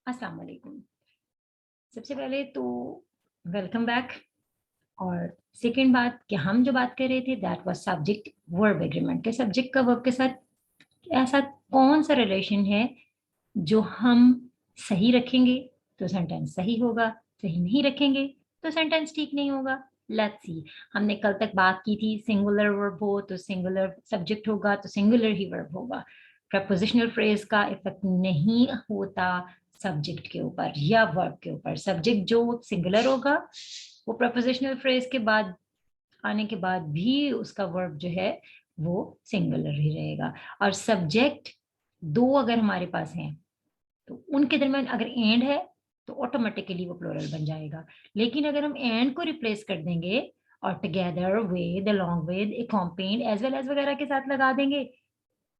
अस्सलाम वालेकुम। सबसे पहले तो वेलकम बैक। और सेकंड बात कि हम जो बात कर रहे थे that was subject verb agreement के सब्जेक्ट का वर्ब के साथ ऐसा कौन सा रिलेशन है जो हम सही रखेंगे तो सेंटेंस सही होगा, सही नहीं रखेंगे तो सेंटेंस ठीक नहीं होगा। Let's see. हमने कल तक बात की थी सिंगुलर वर्ब हो तो सिंगुलर सब्जेक्ट होगा तो सिंगुलर ही वर्ब होगा। प्रपोजिशनल फ्रेज का इफेक्ट नहीं होता सब्जेक्ट के ऊपर या वर्ब के ऊपर। सब्जेक्ट जो सिंगुलर होगा वो प्रपोजिशनल फ्रेज के बाद आने के बाद भी उसका वर्ब जो है वो सिंगुलर ही रहेगा। और सब्जेक्ट दो अगर हमारे पास हैं तो उनके दरमियान अगर एंड है तो ऑटोमेटिकली वो प्लूरल बन जाएगा। लेकिन अगर हम एंड को रिप्लेस कर देंगे और together with, along with, accompanied, as well as वगैरह के साथ लगा देंगे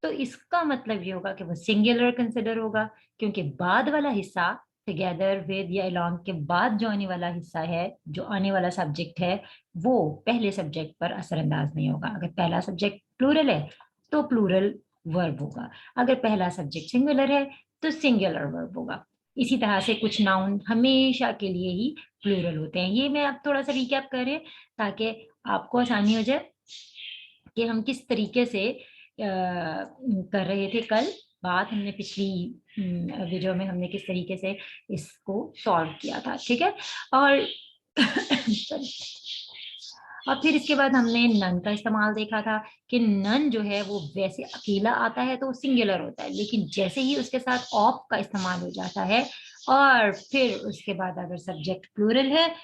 तो इसका मतलब ये होगा कि वो सिंगुलर कंसिडर होगा, क्योंकि बाद वाला हिस्सा टुगेदर विद या अलोंग के बाद जो आने वाला हिस्सा है, जो आने वाला सब्जेक्ट है, वो पहले सब्जेक्ट पर असरअंदाज नहीं होगा। अगर पहला सब्जेक्ट प्लूरल है तो प्लूरल वर्ब होगा, अगर पहला सब्जेक्ट सिंगुलर है तो सिंगुलर वर्ब होगा। इसी तरह से कुछ नाउन हमेशा के लिए ही प्लूरल होते हैं। ये मैं अब थोड़ा सा रिकैप कर रहे ताकि आपको आसानी हो जाए कि हम किस तरीके से कर रहे थे। कल बात हमने पिछली वीडियो में हमने किस तरीके से इसको सॉल्व किया था, ठीक है। और और फिर इसके बाद हमने नन का इस्तेमाल देखा था कि नन जो है वो वैसे अकेला आता है तो वो सिंगुलर होता है, लेकिन जैसे ही उसके साथ ऑफ का इस्तेमाल हो जाता है और फिर उसके बाद अगर सब्जेक्ट प्लूरल है,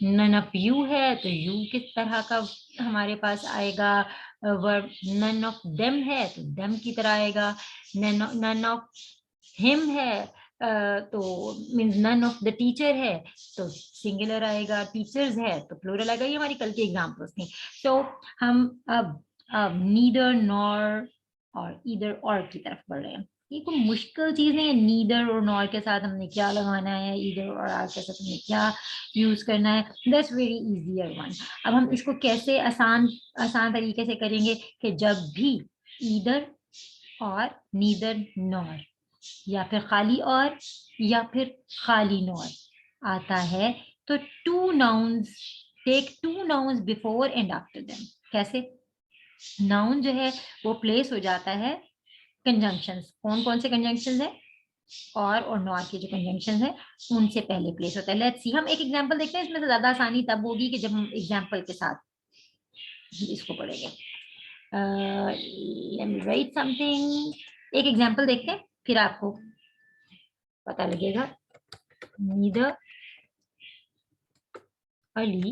नन ऑफ यू है तो यू किस तरह का हमारे पास आएगा वर्ब। नन ऑफ देम है तो देम की तरह आएगा। नन ऑफ हिम है तो means none of the teacher है तो सिंगुलर आएगा। टीचर्स है तो प्लूरल आएगा। ये हमारी कल की एग्जांपल्स थी। तो हम अब नीदर नॉर और ईदर और की तरफ बढ़ रहे हैं। ये कोई मुश्किल चीज नहीं है। नीदर और नॉर के साथ हमने क्या लगाना है, ईदर और आर के साथ हमने क्या यूज करना है। That's very easier one. अब हम इसको कैसे आसान आसान तरीके से करेंगे कि जब भी ईदर और नीदर नॉर या फिर खाली और या फिर खाली नॉर आता है तो two nouns, take two nouns before and after them. कैसे? नाउन जो है वो प्लेस हो जाता है कंजंक्शंस। कौन कौन से कंजंक्शंस है? और नॉर के जो कंजंक्शंस है उनसे पहले प्लेस होता है। Let's see. हम एक एग्जांपल देखते हैं। इसमें से ज्यादा आसानी तब होगी कि जब हम एग्जांपल के साथ इसको पढ़ेंगे। Let me right something. एक एग्जांपल देखते हैं फिर आपको पता लगेगा। Neither Ali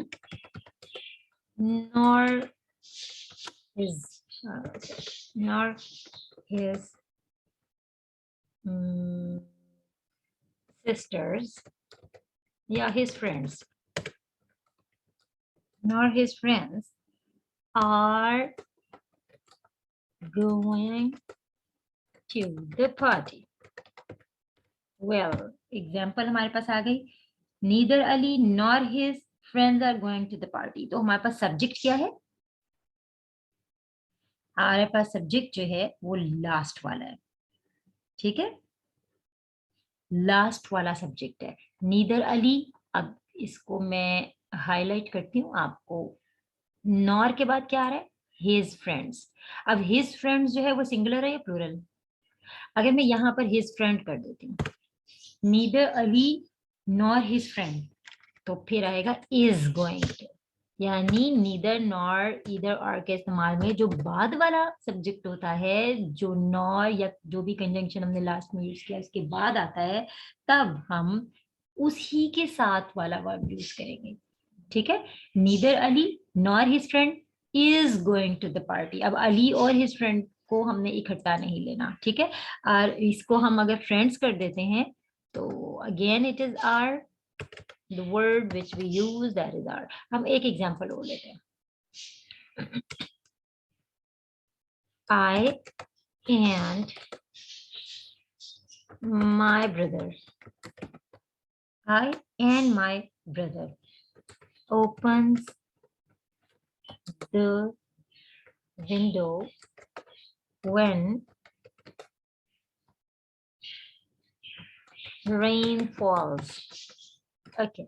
nor his nor his sisters, yeah, his friends, nor his friends are going to the party. Well, example हमारे पास आ गई। Neither Ali nor his friends are going to the party. तो हमारे पास सब्जेक्ट क्या है? हमारे पास subject जो है वो लास्ट वाला है, ठीक है। लास्ट वाला सब्जेक्ट है नीदर अली। अब इसको मैं हाईलाइट करती हूँ आपको। नॉर के बाद क्या आ रहा है? His friends. अब हिज फ्रेंड्स जो है वो सिंगुलर है या प्लूरल? अगर मैं यहाँ पर हिज फ्रेंड कर देती हूँ, neither Ali nor his friend, तो फिर आएगा इज गोइंग टू। यानी नीदर नॉर ईदर और के इस्तेमाल में जो बाद वाला सब्जेक्ट होता है, जो नॉर या जो भी कंजंक्शन हमने लास्ट में यूज किया उसके बाद आता है, तब हम उसी के साथ वाला वर्ब यूज करेंगे, ठीक है। Neither Ali nor his friend is going to the party. अब अली और हिज फ्रेंड को हमने इकट्ठा नहीं लेना, ठीक है। और इसको हम अगर फ्रेंड्स कर देते हैं तो again it is are, the word which we use, that is our। हम एक एग्जांपल और लेते हैं। I and my brother, I and my brother opens the window when rain falls. Okay.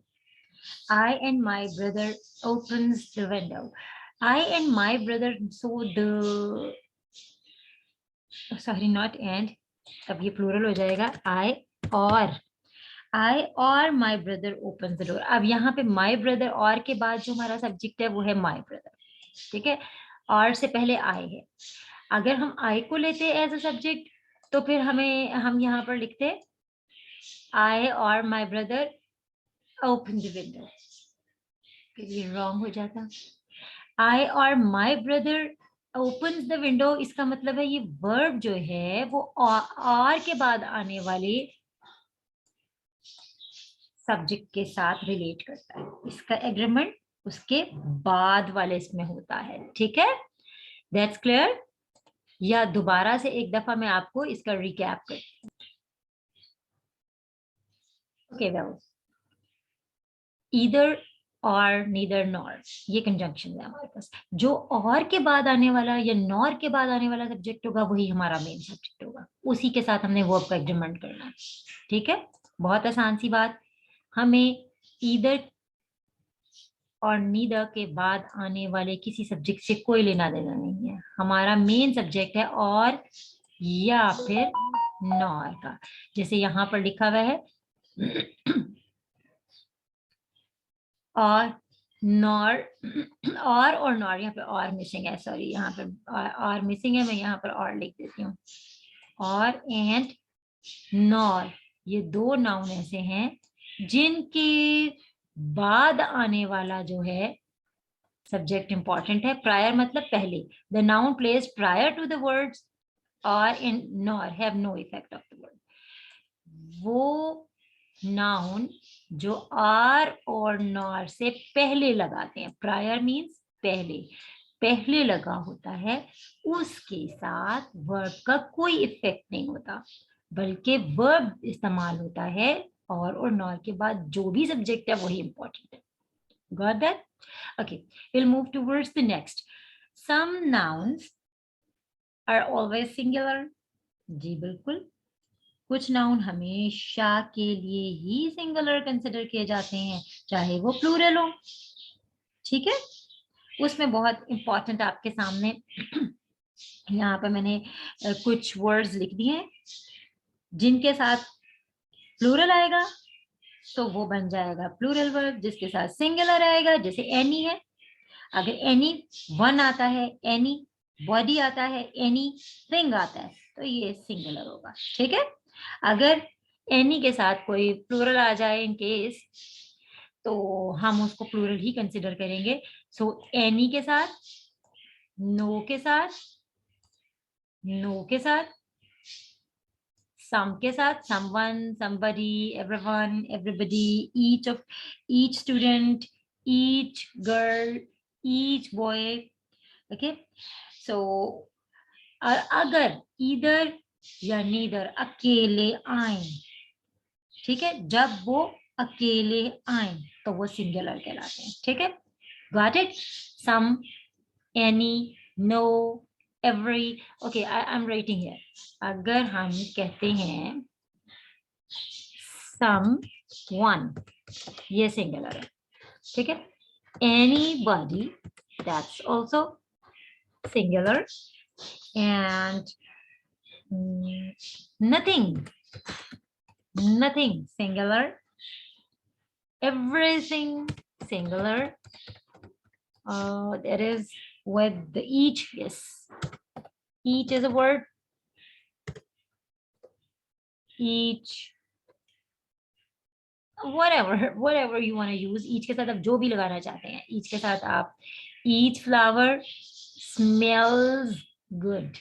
I and my brother opens the window. I and my brother, so the, sorry, not and, अब ये plural हो जाएगा, I और my brother opens the door. अब यहाँ पे my brother और के बाद जो हमारा सब्जेक्ट है वो है my brother, ठीक है, और से पहले I है। अगर हम I को लेते एज अ सब्जेक्ट तो फिर हम यहाँ पर लिखते I और my brother open the window, ये रॉन्ग हो जाता। I और my brother opens the window, इसका मतलब है ये वर्ब जो है वो और के बाद आने वाले सब्जेक्ट के साथ रिलेट करता है, इसका एग्रीमेंट उसके बाद वाले इसमें होता है, ठीक है, दैट्स क्लियर। या दोबारा से एक दफा मैं आपको इसका रिकैप करती हूँ। ओके, वेल, ईदर और नीदर नॉर, ये कंजंक्शन है हमारे पास। जो और के बाद आने वाला या नॉर के बाद आने वाला सब्जेक्ट होगा वही हमारा मेन सब्जेक्ट होगा, उसी के साथ हमने वर्ब का एग्रीमेंट करना है, ठीक है, बहुत आसान सी बात। हमें ईदर और नीदर के बाद आने वाले किसी सब्जेक्ट से कोई लेना देना नहीं है, हमारा मेन सब्जेक्ट है और या फिर नॉर का, जैसे यहाँ पर लिखा हुआ है और नॉर, और नॉर, यहाँ पे और मिसिंग है, सॉरी यहाँ पे और मिसिंग है, मैं यहाँ पर और लिख देती हूँ, और एंड नॉर, ये दो नाउन ऐसे हैं जिनके बाद आने वाला जो है सब्जेक्ट इंपॉर्टेंट है। प्रायर मतलब पहले, the noun placed prior to the words और इन nor have no effect of the word, वो नाउन जो आर और नॉर से पहले लगाते हैं, प्रायर मीन्स पहले, पहले लगा होता है, उसके साथ वर्ब का कोई इफेक्ट नहीं होता, बल्कि वर्ब इस्तेमाल होता है और नॉर के बाद जो भी सब्जेक्ट है वही इंपॉर्टेंट है। Got that? Okay, we'll move towards the next. Some nouns are always singular. जी बिल्कुल, कुछ नाउन हमेशा के लिए ही सिंगुलर कंसिडर किए जाते हैं, चाहे वो प्लूरल हो, ठीक है। उसमें बहुत इंपॉर्टेंट आपके सामने यहाँ पे मैंने कुछ वर्ड्स लिख दिए हैं जिनके साथ प्लूरल आएगा तो वो बन जाएगा प्लूरल वर्ब, जिसके साथ सिंगुलर आएगा, जैसे एनी है, अगर एनी वन आता है, एनी बॉडी आता है, एनी थिंग आता है, तो ये सिंगुलर होगा, ठीक है। अगर एनी के साथ कोई प्लूरल आ जाए इन केस, तो हम उसको प्लूरल ही कंसिडर करेंगे। सो एनी के साथ, नो के साथ, नो के साथ, सम के साथ, someone, somebody, everyone, everybody, each student, each girl, each boy, okay, so अगर ईदर या नीदर अकेले आए, ठीक है, जब वो अकेले आए तो वो सिंगुलर कहलाते हैं, ठीक है, got it. Some, any, no, every, okay, I am writing here, अगर हम कहते हैं सम वन, ये सिंगुलर है, ठीक है, anybody, that's also singular, and nothing, nothing singular, everything singular, that is with the each, yes, each is a word, each, whatever you want to use, each के साथ आप जो भी लगाना चाहते हैं, each के साथ आप each flower smells good,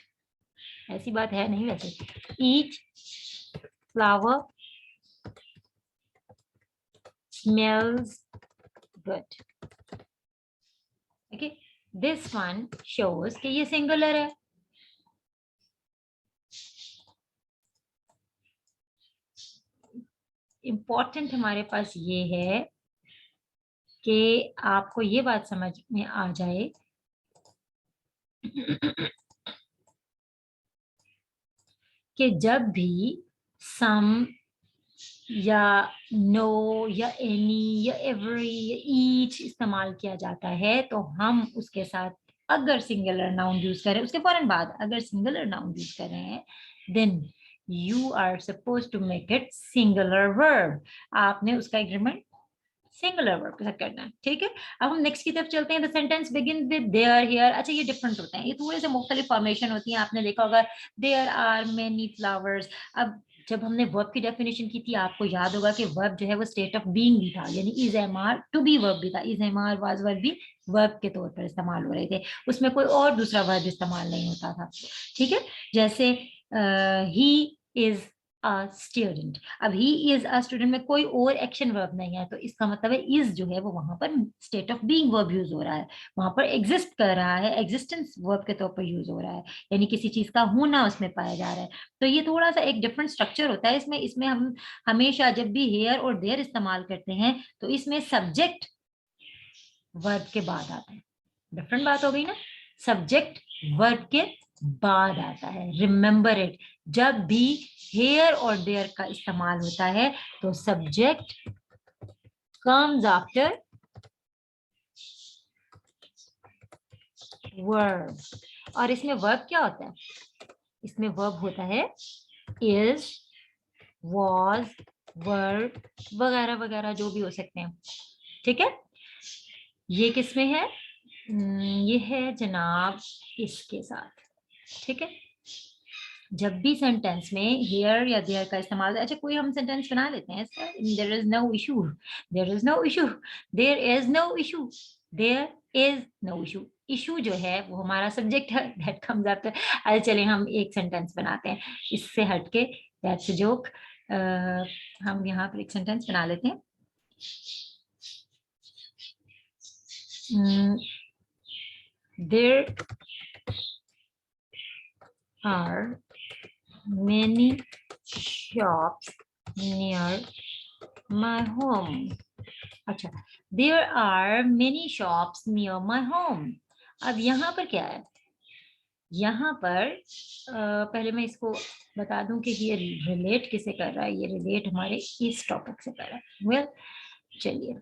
ऐसी बात है नहीं वैसे, each flower smells good, okay, this one shows कि ये singular है, important हमारे पास ये है कि आपको ये बात समझ में आ जाए कि जब भी सम, या नो या एनी या एवरी या ईच इस्तेमाल किया जाता है, तो हम उसके साथ अगर सिंगुलर नाउन यूज करें, उसके फौरन बाद अगर सिंगुलर नाउन यूज कर रहे हैं, then you are suppose to make it singular verb. आपने उसका एग्रीमेंट सिंगुलर वर्ब के साथ करना है, ठीक है। अब हम नेक्स्ट की तरफ चलते हैं। The sentence begin with their here. अच्छा, ये डिफरेंट होते हैं, ये थोड़े से मुख्तलिफ फॉर्मेशन होती है। आपने देखा होगा देयर आर मेनी फ्लावर्स। अब जब हमने वर्ब की डेफिनेशन की थी, आपको याद होगा कि वर्ब जो है वो स्टेट ऑफ बीइंग भी था, यानी is am are to be verb भी था। Is am are was verb भी वर्ब के तौर पर इस्तेमाल हो रहे थे, उसमें कोई और दूसरा वर्ब इस्तेमाल नहीं होता था, ठीक है। जैसे ही इज अ स्टूडेंट, अब ही इज अ स्टूडेंट में कोई और एक्शन वर्ब नहीं है, तो इसका मतलब है इज जो है वो वहां पर state of being verb use हो रहा है, वहां पर एग्जिस्ट कर रहा है, एग्जिस्टेंस वर्ब के तौर पर यूज हो रहा है, यानी किसी चीज का होना उसमें पाया जा रहा है। तो ये थोड़ा सा एक डिफरेंट स्ट्रक्चर होता है इसमें। इसमें हम हमेशा जब भी हेयर और देयर इस्तेमाल करते हैं, तो इसमें सब्जेक्ट वर्ब के बाद आता है। डिफरेंट बात हो गई ना, सब्जेक्ट वर्ब के बाद आता है। रिमेंबर इट, जब भी हेयर और देयर का इस्तेमाल होता है, तो सब्जेक्ट कम्स आफ्टर वर्ब। और इसमें वर्ब क्या होता है? इसमें वर्ब होता है इज, वॉज, वर्ब वगैरह वगैरह, जो भी हो सकते हैं, ठीक है। ये किसमें है? ये है जनाब इसके साथ, ठीक है। जब भी सेंटेंस में हियर या देयर का इस्तेमाल, अच्छा कोई हम सेंटेंस बना लेते हैं इसका, there is no issue, there is no issue, there is no issue, there is no issue. Issue जो है वो हमारा सब्जेक्ट है, दैट कम्स आफ्टर। अरे चलिए हम एक सेंटेंस बनाते हैं इससे हटके, दैट्स अ जोक। हम यहाँ पर एक सेंटेंस बना लेते हैं। There are many shops near my home. अच्छा, there are many shops near my home. अब यहाँ पर क्या है? यहाँ पर पहले मैं इसको बता दूं कि ये रिलेट किसे कर रहा है। ये रिलेट हमारे इस टॉपिक से कर रहा है। वेल, चलिए,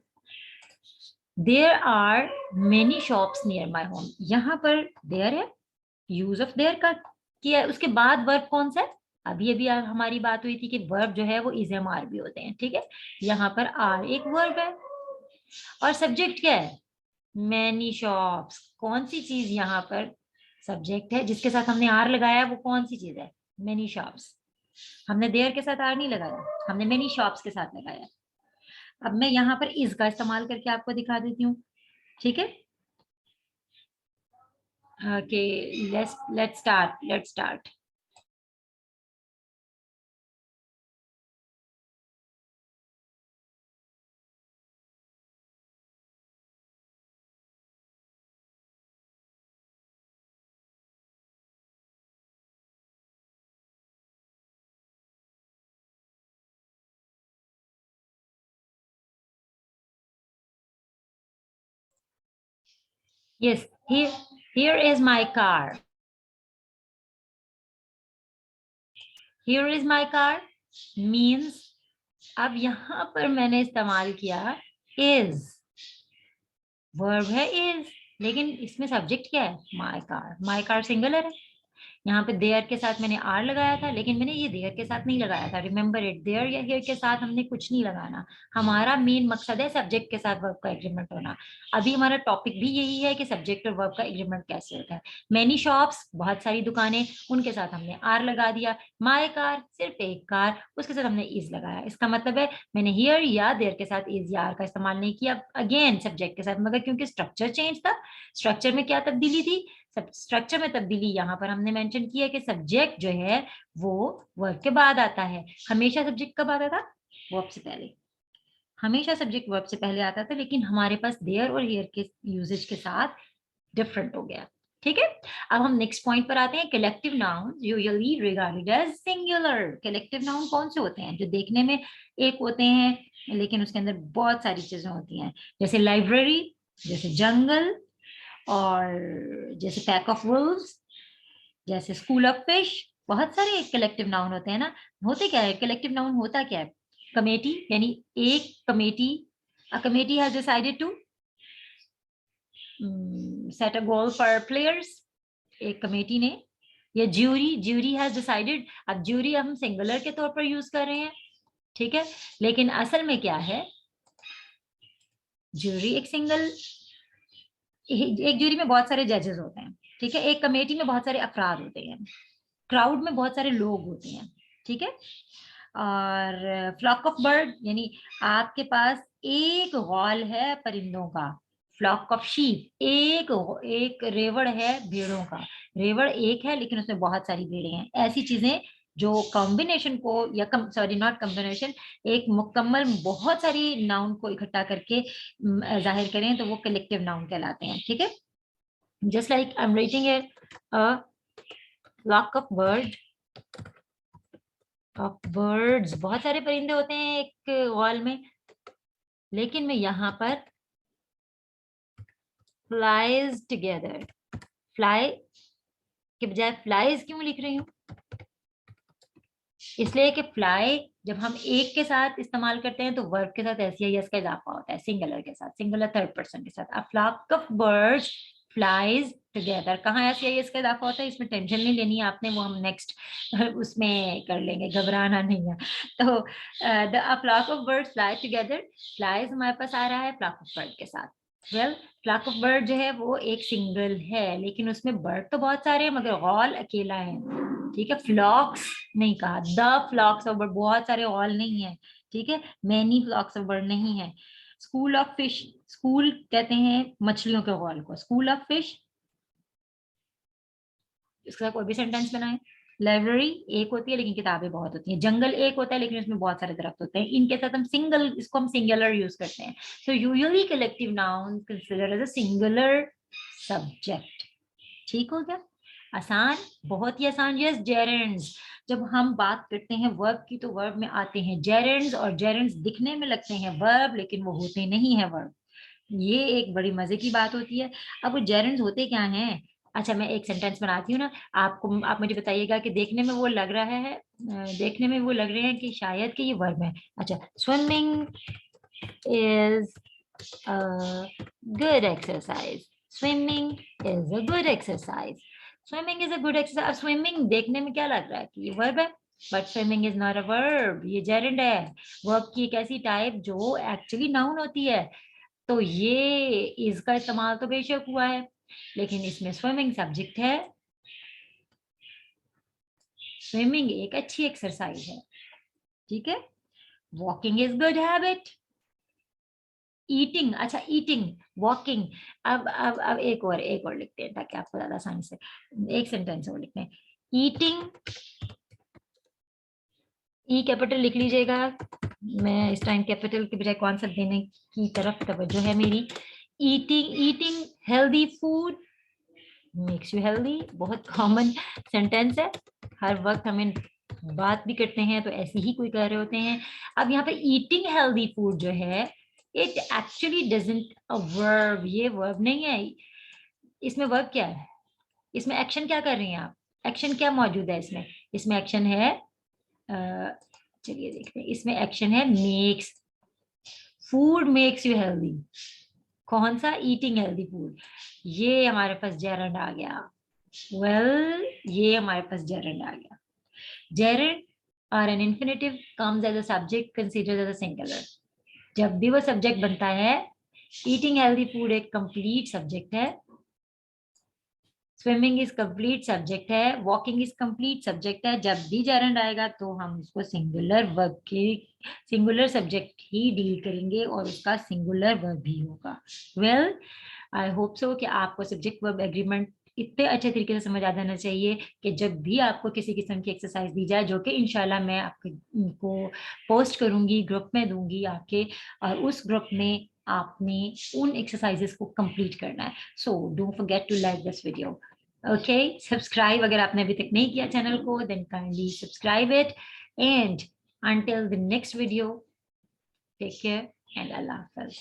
there are many shops near my home. यहाँ पर देयर है, यूज ऑफ देयर का किया है, उसके बाद वर्ब कौन सा है? अभी अभी हमारी बात हुई थी कि वर्ब जो है वो इज एम आर भी होते हैं, ठीक है। यहाँ पर आर एक वर्ब है और सब्जेक्ट क्या है? Many shops. कौन सी चीज यहाँ पर सब्जेक्ट है जिसके साथ हमने आर लगाया? वो कौन सी चीज है? Many shops. हमने देयर के साथ आर नहीं लगाया, हमने मैनी शॉप्स के साथ लगाया। अब मैं यहाँ पर इज का इस्तेमाल करके आपको दिखा देती हूँ, ठीक है। Okay, let's start. Yes, here is my car. Here is my car means, अब यहाँ पर मैंने इस्तेमाल किया is, वर्ब है is, लेकिन इसमें सब्जेक्ट क्या है? my car। my car singular है। यहाँ पे देयर के साथ मैंने आर लगाया था, लेकिन मैंने ये देयर के साथ नहीं लगाया था। रिमेंबर इट, देयर या हियर के साथ हमने कुछ नहीं लगाना। हमारा मेन मकसद है सब्जेक्ट के साथ वर्ब का एग्रीमेंट होना। अभी हमारा टॉपिक भी यही है कि सब्जेक्ट और वर्ब का एग्रीमेंट कैसे होता है। मैनी शॉप्स, बहुत सारी दुकानें, उनके साथ हमने आर लगा दिया। माय कार, सिर्फ एक कार, उसके साथ हमने इज लगाया। इसका मतलब है मैंने हियर या देयर के साथ इज या आर का इस्तेमाल नहीं किया, अगेन सब्जेक्ट के साथ, मगर क्योंकि स्ट्रक्चर चेंज था। स्ट्रक्चर में क्या तब्दीली थी? सब स्ट्रक्चर में तब्दीली यहाँ पर हमने मेंशन किया कि सब्जेक्ट जो है वो वर्ब के बाद आता है। हमेशा सब्जेक्ट कब आता था? वर्ब से पहले। हमेशा सब्जेक्ट वर्ब से पहले आता था, लेकिन हमारे पास देयर और हियर के यूजेज के साथ डिफरेंट हो गया, ठीक है। अब हम नेक्स्ट पॉइंट पर आते हैं। Collective noun usually regarded as singular. Collective noun कौन से होते हैं? जो देखने में एक होते हैं लेकिन उसके अंदर बहुत सारी चीजें होती हैं, जैसे लाइब्रेरी, जैसे जंगल, और जैसे पैक ऑफ वुल्व्स, जैसे स्कूल ऑफ फिश। बहुत सारे कलेक्टिव नाउन होते हैं ना। होते क्या है? कलेक्टिव नाउन होता क्या है? कमेटी यानी एक committee, a committee has decided to set a goal for players, एक कमेटी ने, या ज्यूरी हैज डिसाइडेड, अब ज्यूरी हम सिंगुलर के तौर पर यूज कर रहे हैं, ठीक है, लेकिन असल में क्या है, ज्यूरी एक ज्यूरी में बहुत सारे जजेस होते हैं, ठीक है, एक कमेटी में बहुत सारे अफराद होते हैं, क्राउड में बहुत सारे लोग होते हैं, ठीक है, और फ्लॉक ऑफ बर्ड यानी आपके पास एक गौल है परिंदों का, फ्लॉक ऑफ शीप एक रेवड़ है भेड़ों का, रेवड़ एक है लेकिन उसमें बहुत सारी भेड़ें हैं, ऐसी चीजें जो कॉम्बिनेशन को या सॉरी नॉट कॉम्बिनेशन, एक मुकम्मल बहुत सारी नाउन को इकट्ठा करके जाहिर करें तो वो कलेक्टिव नाउन कहलाते हैं, ठीक है, just like I am writing a flock of birds, बहुत सारे परिंदे होते हैं एक वॉल में, लेकिन मैं यहाँ पर फ्लाइज टुगेदर, फ्लाई के बजाय फ्लाइज क्यों लिख रही हूँ, इसलिए कि फ्लाई जब हम एक के साथ इस्तेमाल करते हैं तो वर्ब के साथ एस या यस का इजाफा होता है, सिंगुलर के साथ, सिंगुलर थर्ड पर्सन के साथ, a flock of birds flies together, कहाँ एस या यस का इजाफा होता है, इसमें टेंशन नहीं लेनी है आपने, वो हम नेक्स्ट उसमें कर लेंगे, घबराना नहीं है, तो the flock of birds fly together, flies हमारे पास आ रहा है फ्लॉक ऑफ बर्ड के साथ, वेल फ्लॉक ऑफ बर्ड जो है वो एक सिंगल है लेकिन उसमें बर्ड तो बहुत सारे हैं मगर गौल अकेला है, ठीक है, फ्लॉक्स नहीं कहा, द फ्लॉक्स ऑफ बर्ड, बहुत सारे गौल नहीं है, ठीक है, मैनी फ्लॉक्स ऑफ बर्ड नहीं है, स्कूल ऑफ फिश, स्कूल कहते हैं मछलियों के गौल को, स्कूल ऑफ फिश, इसके साथ कोई भी सेंटेंस बनाए, लाइब्रेरी एक होती है लेकिन किताबें बहुत होती हैं, जंगल एक होता है लेकिन उसमें बहुत सारे दरख्त होते हैं, इनके साथ हम सिंगल, इसको हम सिंगुलर यूज करते हैं, so usually collective noun consider as a singular subject, ठीक हो गया, आसान, बहुत ही आसान, यस, जेरेंड्स, जब हम बात करते हैं वर्ब की तो वर्ब में आते हैं जेरेंड्स, और जेरेंड्स दिखने में लगते हैं वर्ब लेकिन वो होते नहीं है वर्ब, ये एक बड़ी मजे की बात होती है, अब वो जेरेंड्स होते क्या हैं, अच्छा मैं एक सेंटेंस बनाती हूँ ना, आपको, आप मुझे बताइएगा कि देखने में वो लग रहा है, देखने में वो लग रहे हैं कि शायद कि ये वर्ब है, अच्छा, swimming is a good exercise, swimming is a good exercise, swimming is a good exercise, अब स्विमिंग देखने में क्या लग रहा है कि ये वर्ब है, but swimming is not a verb, ये जेरेंड है, वर्ब की एक ऐसी टाइप जो एक्चुअली नाउन होती है, तो ये इसका इस्तेमाल तो बेशक हुआ है लेकिन इसमें स्विमिंग सब्जेक्ट है, स्विमिंग एक अच्छी एक्सरसाइज है, ठीक है, walking is good habit, eating, अच्छा ईटिंग, वॉकिंग, अब एक और लिखते हैं ताकि आपको ज्यादा आसानी से, एक सेंटेंस और लिखते हैं, ईटिंग, ई कैपिटल लिख लीजिएगा, मैं इस टाइम कैपिटल के बजाय कॉन्सेप्ट देने की तरफ तवज्जो है मेरी, eating healthy food makes you healthy, बहुत कॉमन सेंटेंस है, हर वक्त हम बात भी करते हैं तो ऐसे ही कोई कह रहे होते हैं, अब यहाँ पे ईटिंग हेल्दी फूड जो है it actually doesn't a verb, ये वर्ब नहीं है, इसमें वर्ब क्या है, इसमें एक्शन क्या कर रही हैं आप, एक्शन क्या मौजूद है इसमें, इसमें एक्शन है, चलिए देखते हैं, इसमें एक्शन है makes, food makes you healthy, कौन सा, ईटिंग हेल्दी फूड, ये हमारे पास जेरेंड आ गया, वेल ये हमारे पास जेरेंड आ गया, जेरेंड और an infinitive comes as a subject considered as a singular, जब भी वो सब्जेक्ट बनता है, ईटिंग हेल्दी फूड एक कंप्लीट सब्जेक्ट है, स्विमिंग इज कंप्लीट सब्जेक्ट है, वॉकिंग इज कंप्लीट सब्जेक्ट है, जब भी जेरेंड आएगा तो हम उसको सिंगुलर वर्ब के, सिंगुलर सब्जेक्ट ही डील करेंगे और उसका सिंगुलर वर्ब भी होगा, वेल आई होप सो कि आपको सब्जेक्ट वर्ब एग्रीमेंट इतने अच्छे तरीके से समझ आ जाना चाहिए कि जब भी आपको किसी किस्म की एक्सरसाइज दी जाए, जो कि इंशाल्लाह मैं आपको पोस्ट करूंगी, ग्रुप में दूंगी आपके, और उस ग्रुप में आपने उन एक्सरसाइजेस को कंप्लीट करना है, so don't forget to like this video, okay, subscribe अगर आपने अभी तक नहीं किया चैनल को, then kindly subscribe it, and until the next video, take care and Allah Hafiz.